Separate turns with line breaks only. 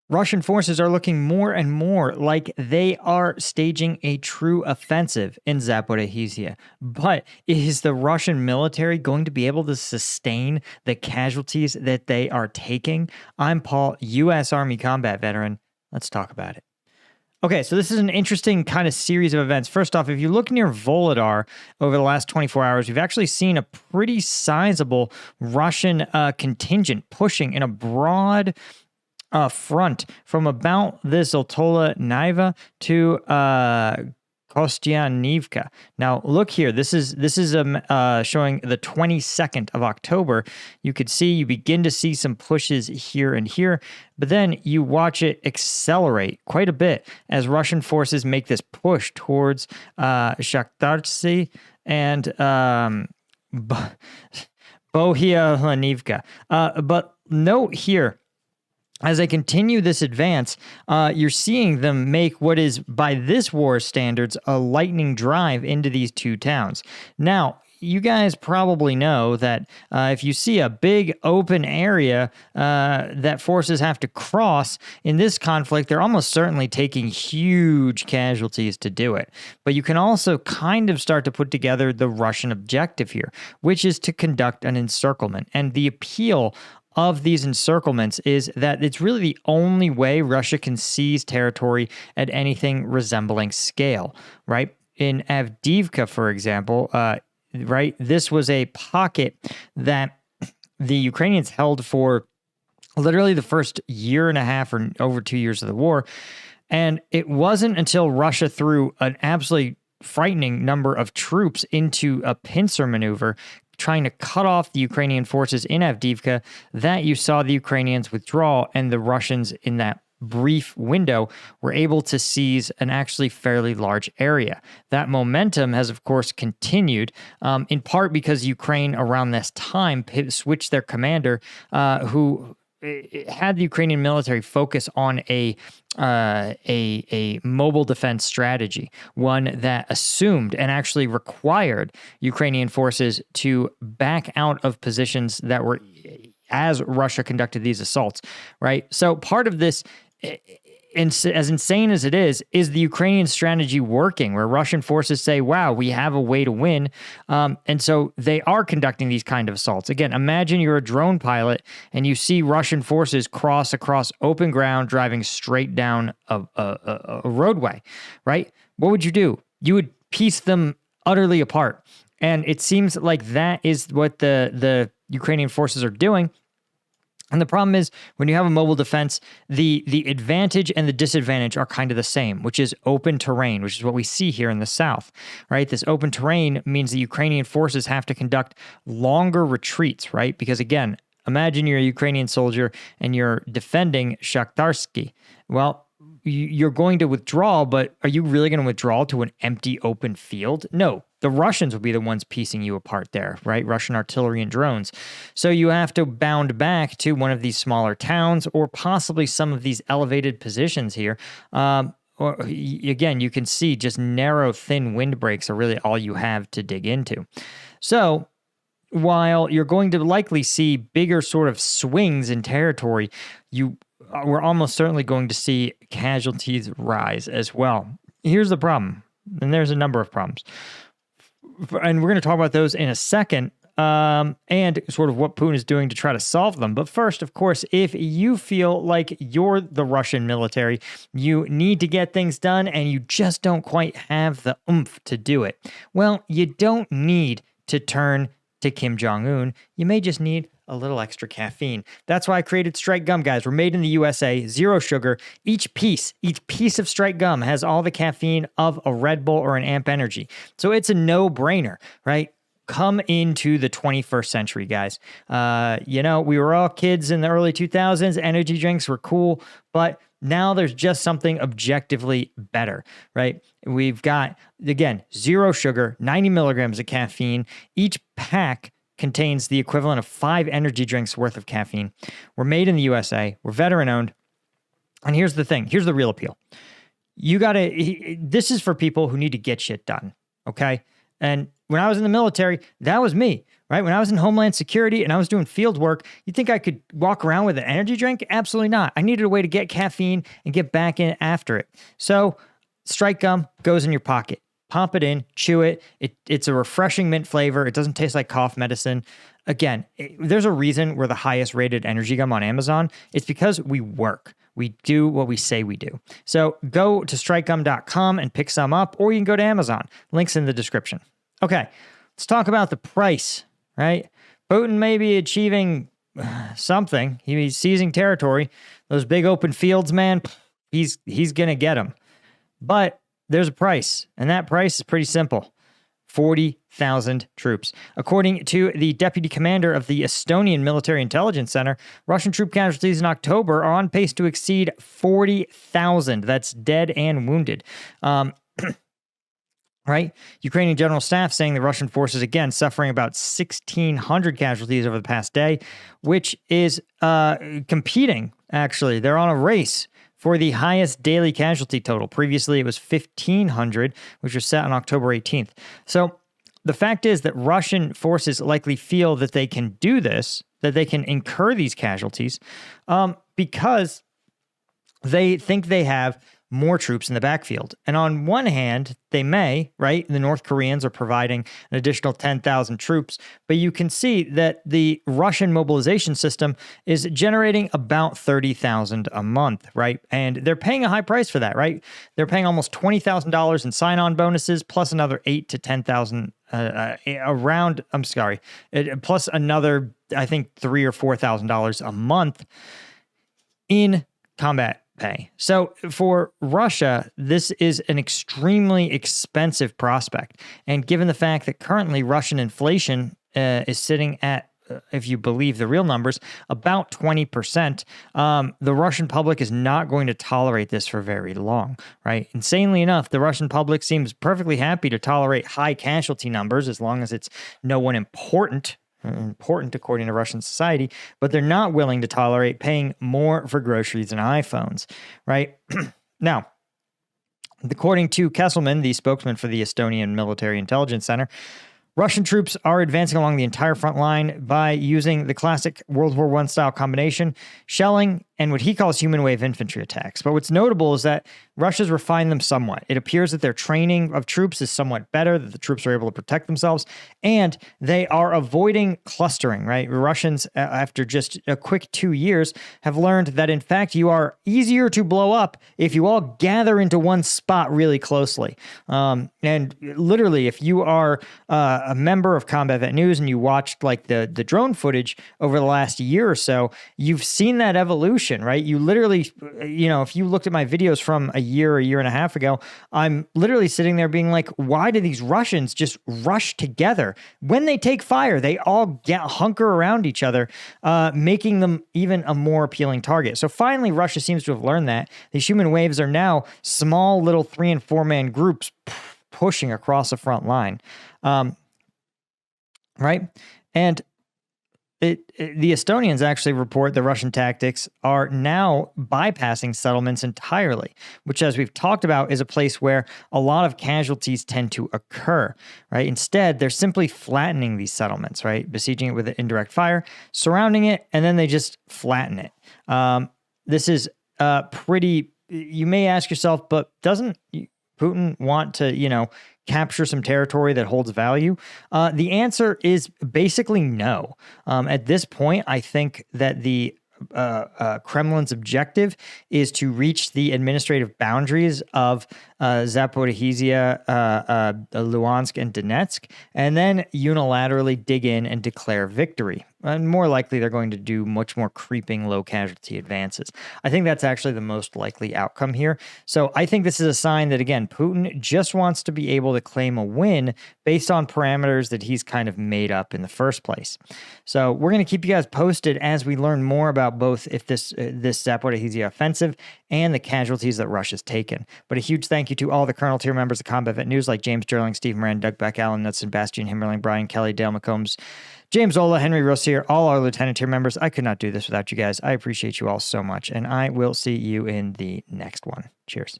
Russian forces are looking more and more like they are staging a true offensive in Zaporizhzhya. But is the Russian military going to be able to sustain the casualties that they are taking? I'm Paul, U.S. Army combat veteran. Let's talk about it. Okay, so this is an interesting kind of series of events. First off, if you look near Volodar over the last 24 hours, we've actually seen a pretty sizable Russian contingent pushing in a broad front from about the Zoltola Naiva to Kostianivka. Now, look here. This is showing the 22nd of October. You begin to see some pushes here and here, but then you watch it accelerate quite a bit as Russian forces make this push towards Shakhtarsky and Bohyalanivka. But note here, as they continue this advance, you're seeing them make what is, by this war standards, a lightning drive into these two towns. Now, you guys probably know that if you see a big open area that forces have to cross in this conflict, they're almost certainly taking huge casualties to do it. But you can also kind of start to put together the Russian objective here, which is to conduct an encirclement. And the appeal of these encirclements is that it's really the only way Russia can seize territory at anything resembling scale, right? In Avdiivka, for example, right, this was a pocket that the Ukrainians held for literally the first year and a half or over 2 years of the war. And it wasn't until Russia threw an absolutely frightening number of troops into a pincer maneuver trying to cut off the Ukrainian forces in Avdiivka that you saw the Ukrainians withdraw, and the Russians in that brief window were able to seize an actually fairly large area. That momentum has, of course, continued, in part because Ukraine around this time switched their commander, who had the Ukrainian military focus on a mobile defense strategy, one that assumed and actually required Ukrainian forces to back out of positions that were as Russia conducted these assaults, right? So part of this, as insane as it is the Ukrainian strategy working, where Russian forces say, wow, we have a way to win. And so they are conducting these kind of assaults. Again, imagine you're a drone pilot and you see Russian forces cross across open ground, driving straight down a roadway, right? What would you do? You would piece them utterly apart. And it seems like that is what the Ukrainian forces are doing. And the problem is, when you have a mobile defense, the advantage and the disadvantage are kind of the same, which is open terrain, which is what we see here in the south, right? This open terrain means the Ukrainian forces have to conduct longer retreats, right? Because again, imagine you're a Ukrainian soldier and you're defending Shakhtarsky. Well, you're going to withdraw, but are you really going to withdraw to an empty open field? No. The Russians will be the ones piecing you apart there, right? Russian artillery and drones. So you have to bound back to one of these smaller towns or possibly some of these elevated positions here. Or again, you can see just narrow, thin windbreaks are really all you have to dig into. So while you're going to likely see bigger sort of swings in territory, we're almost certainly going to see casualties rise as well. Here's the problem, and there's a number of problems. And we're going to talk about those in a second, and sort of what Putin is doing to try to solve them. But first, of course, if you feel like you're the Russian military, you need to get things done, and you just don't quite have the oomph to do it, well, you don't need to turn to Kim Jong-un. You may just need a little extra caffeine. That's why I created Strike Gum, guys. We're made in the USA, zero sugar. Each piece of Strike Gum has all the caffeine of a Red Bull or an Amp Energy. So it's a no-brainer, right? Come into the 21st century, guys. We were all kids in the early 2000s. Energy drinks were cool, but now there's just something objectively better, right? We've got, again, zero sugar, 90 milligrams of caffeine. Each pack contains the equivalent of 5 energy drinks worth of caffeine. We're made in the USA. We're veteran owned. And here's the thing. Here's the real appeal. This is for people who need to get shit done. Okay. And when I was in the military, that was me. right? When I was in Homeland Security and I was doing field work, you think I could walk around with an energy drink? Absolutely not. I needed a way to get caffeine and get back in after it. So Strike Gum goes in your pocket. Pump it in, chew it. It's a refreshing mint flavor. It doesn't taste like cough medicine. Again, there's a reason we're the highest rated energy gum on Amazon. It's because we work. We do what we say we do. So go to strikegum.com and pick some up, or you can go to Amazon. Links in the description. Okay, let's talk about the price, right? Putin may be achieving something. He's seizing territory. Those big open fields, man, he's going to get them. But there's a price, and that price is pretty simple. 40,000 troops. According to the deputy commander of the Estonian Military Intelligence Center, Russian troop casualties in October are on pace to exceed 40,000. That's dead and wounded. Right? Ukrainian General Staff saying the Russian forces, again, suffering about 1,600 casualties over the past day, which is competing, actually. They're on a race for the highest daily casualty total. Previously, it was 1,500, which was set on October 18th. So the fact is that Russian forces likely feel that they can do this, that they can incur these casualties, because they think they have more troops in the backfield. And on one hand, they may, right? The North Koreans are providing an additional 10,000 troops, but you can see that the Russian mobilization system is generating about 30,000 a month, right? And they're paying a high price for that, right? They're paying almost $20,000 in sign-on bonuses, plus another 8 to 10,000 plus another, I think, $3,000 or $4,000 a month in combat pay. So for Russia, this is an extremely expensive prospect. And given the fact that currently Russian inflation is sitting at, if you believe the real numbers, about 20%, the Russian public is not going to tolerate this for very long, right? Insanely enough, the Russian public seems perfectly happy to tolerate high casualty numbers as long as it's no one important according to Russian society, but they're not willing to tolerate paying more for groceries and iPhones, right? Now, according to Kesselman, the spokesman for the Estonian Military Intelligence Center, Russian troops are advancing along the entire front line by using the classic World War I style combination, shelling, and what he calls human wave infantry attacks. But what's notable is that Russia's refined them somewhat. It appears that their training of troops is somewhat better, that the troops are able to protect themselves, and they are avoiding clustering, right? Russians, after just a quick 2 years, have learned that, in fact, you are easier to blow up if you all gather into one spot really closely. And literally, if you are a member of Combat Vet News and you watched like the drone footage over the last year or so, you've seen that evolution, right? You literally, if you looked at my videos from a year and a half ago, I'm literally sitting there being like, why do these Russians just rush together? When they take fire, they all hunker around each other, making them even a more appealing target. So finally, Russia seems to have learned that. These human waves are now small little 3- and 4-man groups pushing across the front line. Right? And the Estonians actually report the Russian tactics are now bypassing settlements entirely, which, as we've talked about, is a place where a lot of casualties tend to occur, right? Instead, they're simply flattening these settlements, right? Besieging it with indirect fire, surrounding it, and then they just flatten it. This is pretty, you may ask yourself, but doesn't Putin want to, capture some territory that holds value? The answer is basically no. At this point, I think that the Kremlin's objective is to reach the administrative boundaries of Zaporizhzhya, Luhansk, and Donetsk, and then unilaterally dig in and declare victory. And more likely, they're going to do much more creeping low casualty advances. I think that's actually the most likely outcome here. So I think this is a sign that, again, Putin just wants to be able to claim a win based on parameters that he's kind of made up in the first place. So we're going to keep you guys posted as we learn more about both if this Zaporizhzhya offensive and the casualties that Russia's taken. But a huge thank you to all the Colonel tier members of Combat Vet News, like James Sterling, Steve Moran, Doug Beck, Alan Knudsen, Bastian Himmerling, Brian Kelly, Dale McCombs, James Ola, Henry Rossier, all our Lieutenant tier members. I could not do this without you guys. I appreciate you all so much, and I will see you in the next one. Cheers.